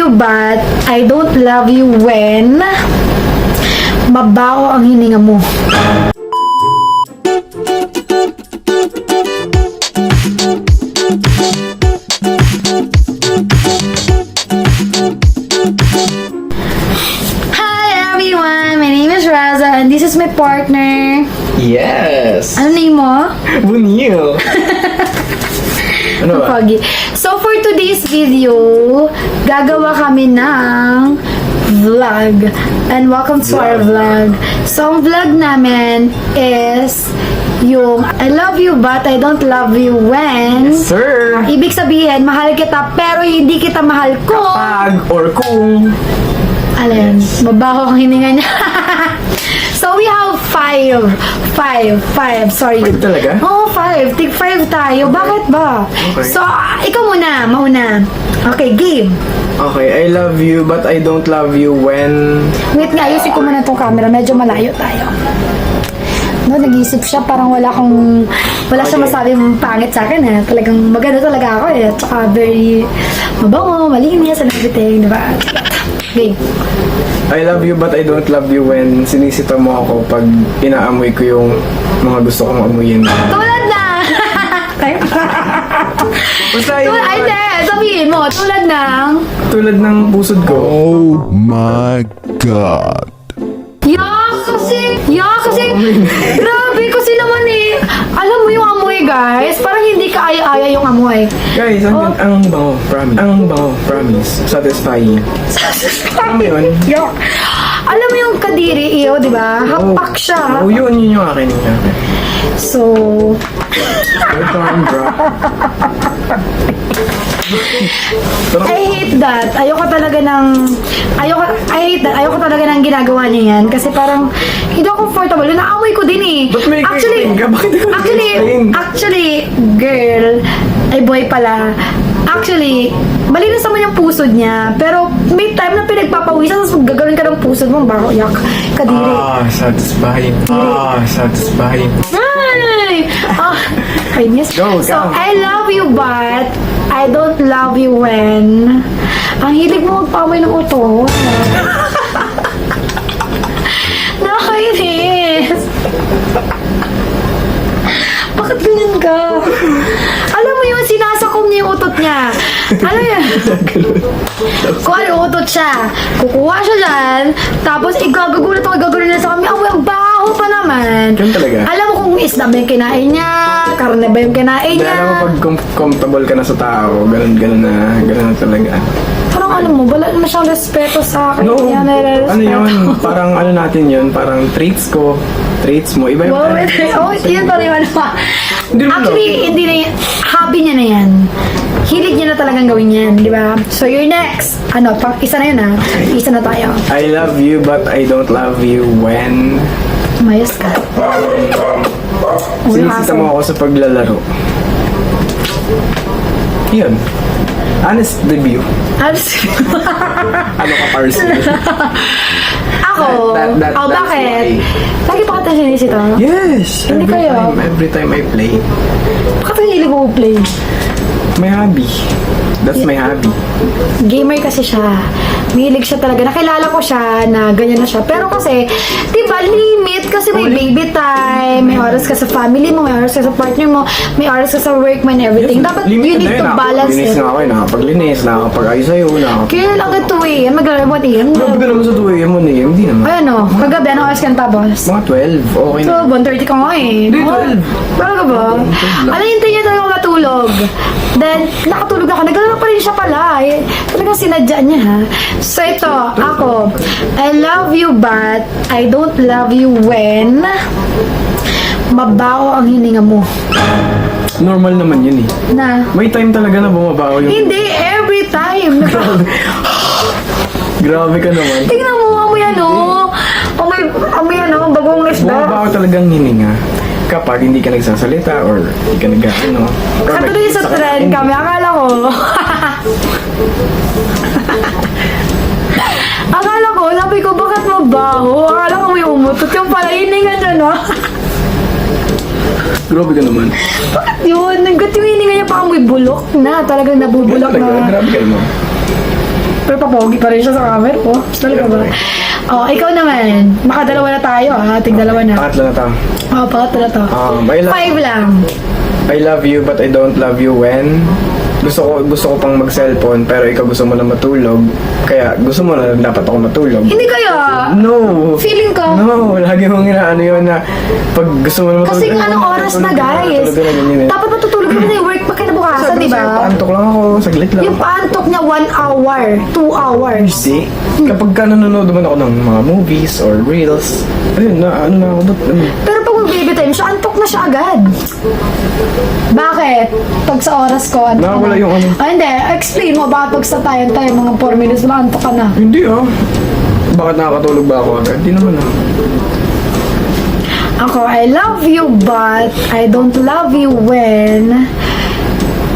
you but I don't love you when mabaho ang hininga mo. Hi everyone, my name is Raza and this is my partner. Yes! Ano name mo? Bunil! Ano ba? Pogi. So for today's video, gagawa kami ng vlog. And welcome to our vlog. So ang vlog namin is yung I love you but I don't love you when. Sir! Ibig sabihin, mahal kita pero hindi kita mahal ko. Pag or kung... Alin, mabaho ang hininga niya. So we have five. Sorry. Five talaga? Oo, 5. Take 5 tayo. Bakit ba? Okay. So, ikaw muna. Mauna. Okay, game. Okay, I love you but I don't love you when... Wait nga, ayusin ko muna itong camera. Medyo malayo tayo. No, nag-iisip siya. Parang wala siya Okay. masabing pangit sa akin eh. Talagang maganda talaga ako eh. Tsaka very mabango, malinis, and everything. Diba? Game. I love you but I don't love you when sinisita mo ako pag inaamoy ko yung mga gusto kong amuyin. Tulad na! Basta yun, Ay, hindi. Sabihin mo. tulad ng pusod ko. Oh my God. Kasi, grabe kasi naman eh. Alam mo yung amoy, guys. Parang hindi ka aya-aya yung amoy. Guys, ang bango, promise. Ang bango, promise. Satisfying. Alam mo yun? Yuck. Alam mo yung kadiri, iyo, di ba? Hapak siya. Oh, yun yung akin. So, Good time, bro. I hate that. I hate that. Ayoko talaga ng ginagawa niya yan. Kasi parang, hindi ako comfortable. Naamoy ko din eh. Ba't may explain ka? Bakit ikaw nag-explain? Actually, girl, ay boy pala. Actually, malinis naman yung pusod niya. Pero may time na pinagpapawisan, tapos gagawin ka ng pusod mo, bako, yak, kadiri. Satisfying. Satisfying. Ay! Kainis. Go, So, go. I love you but I don't love you when ang hilig mo magpamay ng uto. Nakainis. Bakit ganyan ka? Alam mo yun, sinasakom niya yung utot niya. Alam mo yun? Kung ano utot siya, kukuha siya dyan, tapos igagagulat niya sa kami, ang baho pa naman. Ganun talaga? Alam mo kung isda ba yung kinain niya, karne ba yung kinain Hindi, niya. alam mo pag comfortable ka na sa tao, ganun na talaga. Parang alam mo, wala naman siyang respeto sa akin. No, Hindi niya nare-respeto. ano yun? Parang ano natin yun, parang traits ko, traits mo, iba yung Wow, oh, yun pa rin ano pa. Actually, hindi na yan. Hobby niya na yan. Hilig niya na talagang gawin yan, di ba? So, you're next. Ano, isa na yun ha. Isa na tayo. I love you but I don't love you when... Mayos ka. Sinisita mo ako sa paglalaro. Yun. Honest debut. Ano ka, Parsley? Ako? That's Bakit? why. Lagi pa kita sinisita? Yes! Hindi kayo. Every time I play. Bakit ang hilig mo play? My hobby. That's my hobby. Gamer kasi siya. Mahilig siya talaga. Nakilala ko siya na ganyan na siya. Pero kasi, di ba, limit kasi may baby time, may oras ka sa family mo, may oras ka sa partner mo, may oras ka sa work mo and everything. Dapat you need to balance Linis it. na ako eh. Nakapaglinis, nakakapag-ayos sa'yo, Kaya lang ito eh. Maglalabot eh. Grabe ka naman sa 2 AM mo na eh. Hindi naman. Ay ano, kagabi, anong oras ka na tapos? Mga 12. Okay So, na. 1:30 ka nga eh. Hindi, 12. Talaga ba? Ano yung niya talaga ako matulog? Then, nakatulog ako. Naglalaro pa rin siya pala. Eh. Talagang sinadya niya ha. So, ito, ako. I love you but I don't love you when mabaho ang hininga mo. Normal naman yun eh. Na? May time talaga na bumabaho yung... Hindi, every time. Grabe ka naman. Tingnan mo, amoy ano. Amoy ano, bagong isda. Bumabaho talagang hininga kapag hindi ka nagsasalita or hindi ka nag-ano. Katuloy sa trend kami, akala ko. Akala ko, sabi ko, bakit mabaho? Akala ko may umutot yung pala, hininga niya, no? Grabe ka naman. Bakit yun? Nagkat yung hininga niya, parang may bulok na. Talagang nabubulok Talaga, na. grabe ka naman. Pero papogi pa rin siya sa camera po. Talaga ba? Oh, ikaw naman. Makadalawa na tayo ha. Tig-dalawa na. Pangatlo na to. Oh, pangatlo na to. I 5 lang. love you but I don't love you when gusto ko pang mag-cellphone pero ikaw gusto mo na matulog. Kaya gusto mo na dapat ako matulog. Hindi kaya. No! Feeling ko. No, lagi mong inaano yun na pag gusto mo na matulog. Kasi anong oras na, guys? Dapat matutulog ka na work pa kinabukasan, di ba? Paantok lang ako, saglit lang. Yung paantok niya 1 hour, 2 hours. See? Kapag ka nanonood naman ako ng mga movies or reels, ayun na, ano na ako, Pero pag mag-baby time siya, antok na siya agad. Bakit? Pag sa oras ko, antok Nakawala na. yung ano. Ah, hindi. Explain mo, bakit pag sa tayo, mga 4 minutes lang, antok ka na. Hindi ah. Bakit nakakatulog ba ako agad? Hindi naman ah. Ako, I love you, but I don't love you when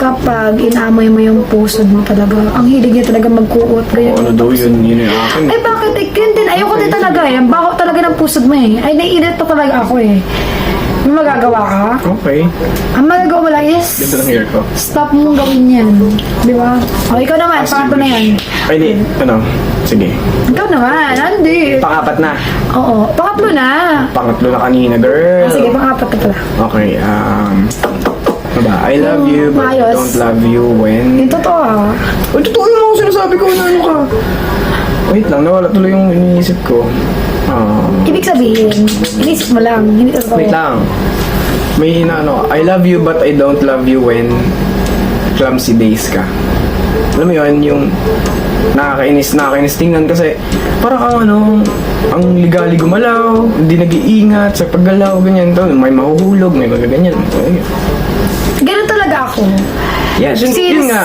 kapag inamoy mo yung pusod mo talaga. Ang hilig niya talaga magkuot. Ganyan. Ano daw yun, yun yung akin. Ay, bakit? Yun din. Ayoko din talaga eh. Ang baho talaga ng pusod mo eh. Ay, naiinit pa talaga ako eh. May magagawa ka? Okay. Ang magagawa mo lang is Ganda ng hair ko. stop mong gawin yan. Di ba? O, ikaw naman. Pangatlo na yan. Ay, di. Ano? Sige. Ikaw naman. Hindi. Pangapat na. Oo. Pangatlo na. Pangatlo na kanina, girl. Ah, sige, pangapat na pala. Okay, ano ba? I love you, but I Ayos. don't love you when... Yung totoo ah. Ay, totoo yung mga sinasabi ko na ano ka. Wait lang, nawala tuloy yung iniisip ko. Ibig sabihin, inisip mo lang. Hindi totoo. Wait lang. May I love you but I don't love you when clumsy days ka. Alam mo yun, yung nakakainis tingnan kasi parang ang ligali gumalaw, hindi nag-iingat sa paggalaw, ganyan to, may mahuhulog, may magaganyan. Ganun talaga ako. Yes, yun Since- nga,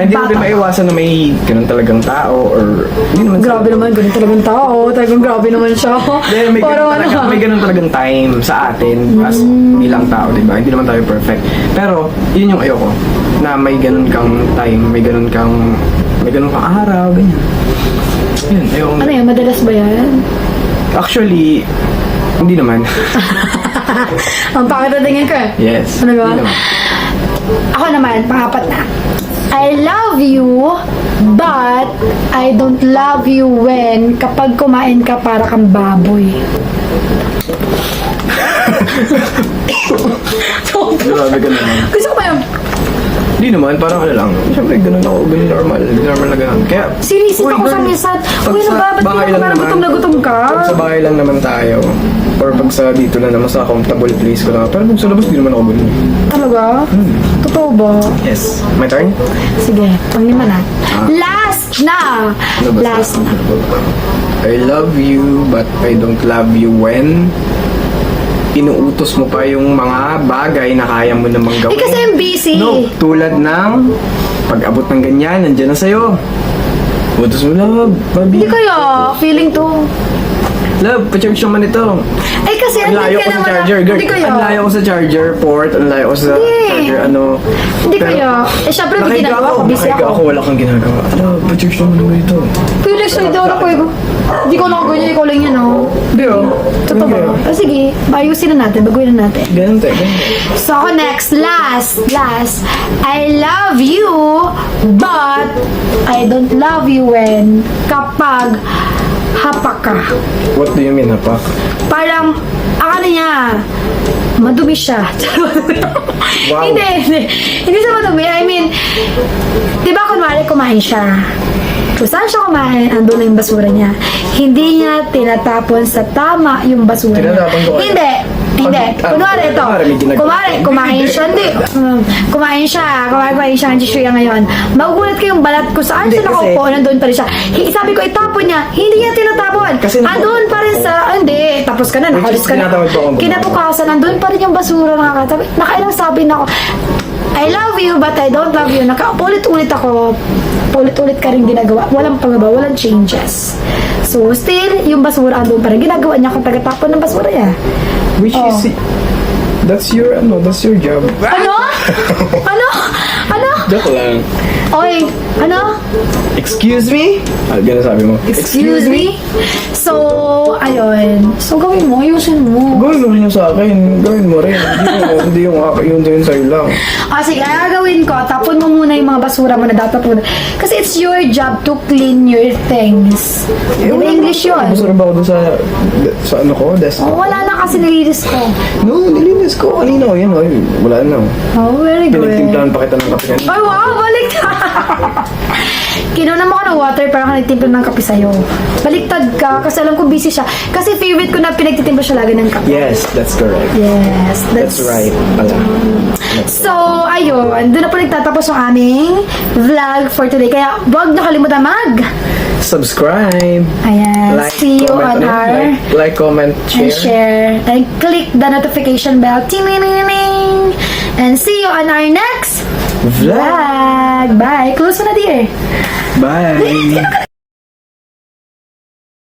hindi mo Bata din maiwasan na may ganun talagang tao or hindi naman Grabe naman, ganun talagang tao. Talagang grabe naman siya. May Parang ganun, may ganun talagang time sa atin as bilang tao, di ba? Hindi naman tayo perfect. Pero, yun yung ayoko. Na may ganun kang time, may ganun kang araw, ganyan. Yun, ayoko. Ano yan, madalas ba yan? Actually, hindi naman. Ang pangit na tingin ko eh. Yes. Ano ba? Hindi naman. Ako naman, pangapat na. I love you, but I don't love you when kapag kumain ka para kang baboy. Grabe ka naman. Gusto ko ba yun? Hindi naman, parang lang. Siyempre, ganun ako, ganun normal na ganun. Kaya, Sinisip uy, ako sa ganun. minsan. Pag Uy, sa nababat bahay ka lang parang naman. gutom na gutom ka. Pag sa bahay lang naman tayo, or pag sa dito na naman sa comfortable place ko lang. Pero pag sa labas, di naman ako ganun. Talaga? Totoo ba? Yes. My turn? Sige, pang lima na. Last na! Ano ba? Last na. I love you, but I don't love you when inuutos mo pa yung mga bagay na kaya mo namang gawin. Eh kasi I'm busy. No, tulad ng pag-abot ng ganyan, nandiyan na sa'yo. Utos mo, love, baby. Hindi kaya, feeling to. Love, pa-charge naman ito. Eh kasi, Ang layo andun ko ka sa naman. charger, girl. Hindi kaya. Ang layo ko sa charger port, ang layo ko sa Hindi. charger, Hindi Pero, kaya. Eh syempre, may nakahiga ginagawa ko. Busy nakahiga ako. wala kang ginagawa. Love, pa-charge naman ito. Felix, hindi ako nakuha. Hindi ko nakaganyan, ikaw lang yan, oh. Hindi oh. Totoo ba? Ah, sige, ayusin na natin, baguhin na natin. Ganun tayo, ganun. So, ako next, last. I love you, but I don't love you when kapag hapak ka. What do you mean, hapak? Parang, ano niya, madumi siya. Wow. Hindi siya madumi. I mean, di ba kunwari kumain siya? Kung saan siya kumain, andun na yung basura niya. Hindi niya tinatapon sa tama yung basura niya. Tinatapon ko kayo? Hindi. Kunwari ito. may ginagawa. Kunwari, kumain siya. Hindi. Kumain siya ang tissue ngayon. Magugulat kayong balat kung saan Hindi, siya nakaupo, nandun pa rin siya. Sabi ko, itapon niya. Hindi niya tinatapon. Kasi andun pa rin sa, hindi. Tapos ka na, nakalis ka na. Tinatawag po akong Kinabukasan, nandun pa rin yung basura nakakatabi. Nakailang sabi na ako, I love you, but I don't love you. Nakaulit-ulit ako. Paulit-ulit ka rin ginagawa. Walang pagbabago, walang changes. So, still, yung basura andun pa rin. Ginagawa niya kung tagatapon ng basura niya. Which Oh. is, that's your job. Ano? Ano? Ano? Joke lang. Oy, ano? Excuse me? Gano'n sabi mo? Excuse me? So, ayun. So, gawin mo, ayusin mo. Gawin mo rin yung sa akin. Gawin mo rin. Hindi yung akin. Yun sa'yo lang. Sige, gagawin ko. Tapon mo muna yung mga basura mo na datapunan. Kasi it's your job to clean your things. Di ba English yun? Masarap ako dun sa ano ko, desk. Oh, wala na kasi nililis ko. No, nilinis ko kanina. Yan, wala na. Oh, very good. Pinagtimplahan pa kita ng kape kanina. Ay, wow, balik ka! Kinunan mo ko ng water para ka nagtimpla ng kape sa'yo. Baliktad ka kasi alam ko busy siya. Kasi favorite ko na pinagtitimpla siya lagi ng kape. Yes, that's correct. Yes, That's right. Pala. So, ayun. Doon na po nagtatapos yung aming vlog for today. Kaya, huwag na kalimutan Subscribe. Ayan. See you on our... Like, comment, share. And share. And click the notification bell. Ting, ting, ting, ting. And see you on our next Vlog. vlog. Bye. Close mo na, dear. Bye.